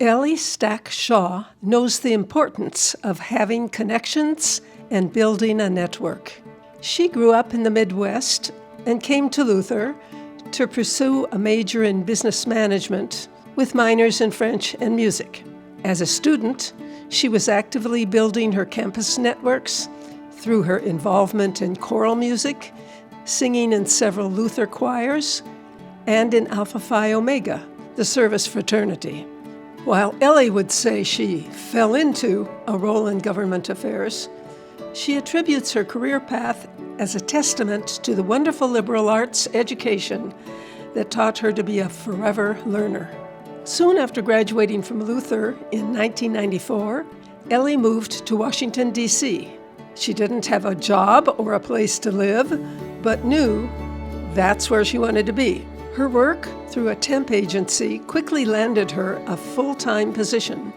Ellie Stack Shaw knows the importance of having connections and building a network. She grew up in the Midwest and came to Luther to pursue a major in business management with minors in French and music. As a student, she was actively building her campus networks through her involvement in choral music, singing in several Luther choirs, and in Alpha Phi Omega, the service fraternity. While Ellie would say she fell into a role in government affairs, she attributes her career path as a testament to the wonderful liberal arts education that taught her to be a forever learner. Soon after graduating from Luther in 1994, Ellie moved to Washington, D.C. She didn't have a job or a place to live, but knew that's where she wanted to be. Her work through a temp agency quickly landed her a full-time position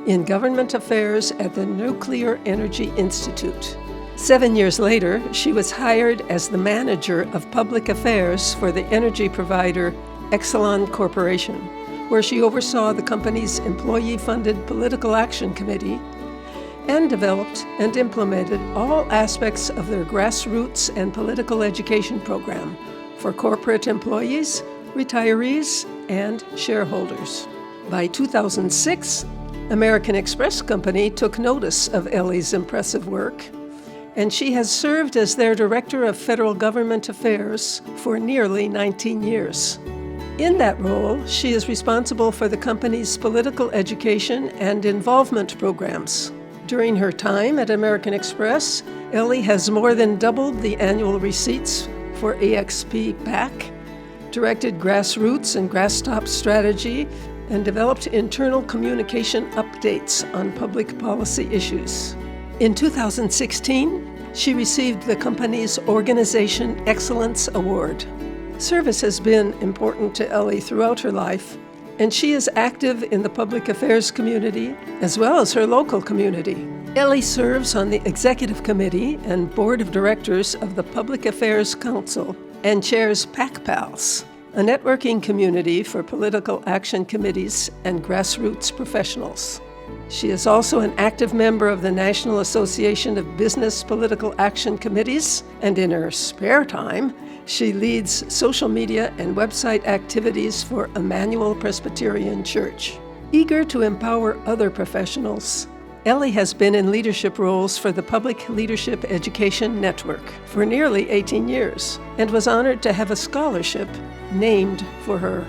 in government affairs at the Nuclear Energy Institute. 7 years later, she was hired as the manager of public affairs for the energy provider Exelon Corporation, where she oversaw the company's employee-funded political action committee and developed and implemented all aspects of their grassroots and political education program for corporate employees, retirees, and shareholders. By 2006, American Express Company took notice of Ellie's impressive work, and she has served as their Director of Federal Government Affairs for nearly 19 years. In that role, she is responsible for the company's political education and involvement programs. During her time at American Express, Ellie has more than doubled the annual receipts for AXP PAC, directed grassroots and grasstop strategy, and developed internal communication updates on public policy issues. In 2016, she received the company's Organization Excellence Award. Service has been important to Ellie throughout her life, and she is active in the public affairs community as well as her local community. Ellie serves on the Executive Committee and Board of Directors of the Public Affairs Council and chairs PAC Pals, a networking community for political action committees and grassroots professionals. She is also an active member of the National Association of Business Political Action Committees, and in her spare time, she leads social media and website activities for Emmanuel Presbyterian Church. Eager to empower other professionals, Ellie has been in leadership roles for the Public Leadership Education Network for nearly 18 years and was honored to have a scholarship named for her.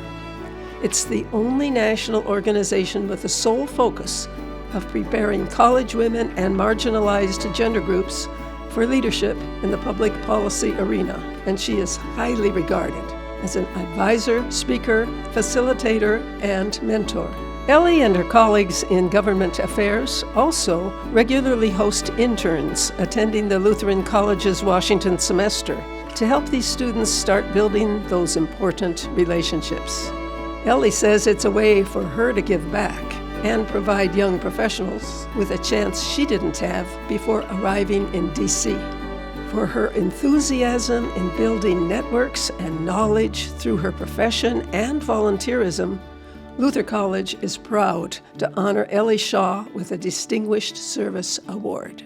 It's the only national organization with the sole focus of preparing college women and marginalized gender groups for leadership in the public policy arena, and she is highly regarded as an advisor, speaker, facilitator, and mentor. Ellie and her colleagues in government affairs also regularly host interns attending the Lutheran College's Washington semester to help these students start building those important relationships. Ellie says it's a way for her to give back and provide young professionals with a chance she didn't have before arriving in D.C. For her enthusiasm in building networks and knowledge through her profession and volunteerism, Luther College is proud to honor Ellie Shaw with a Distinguished Service Award.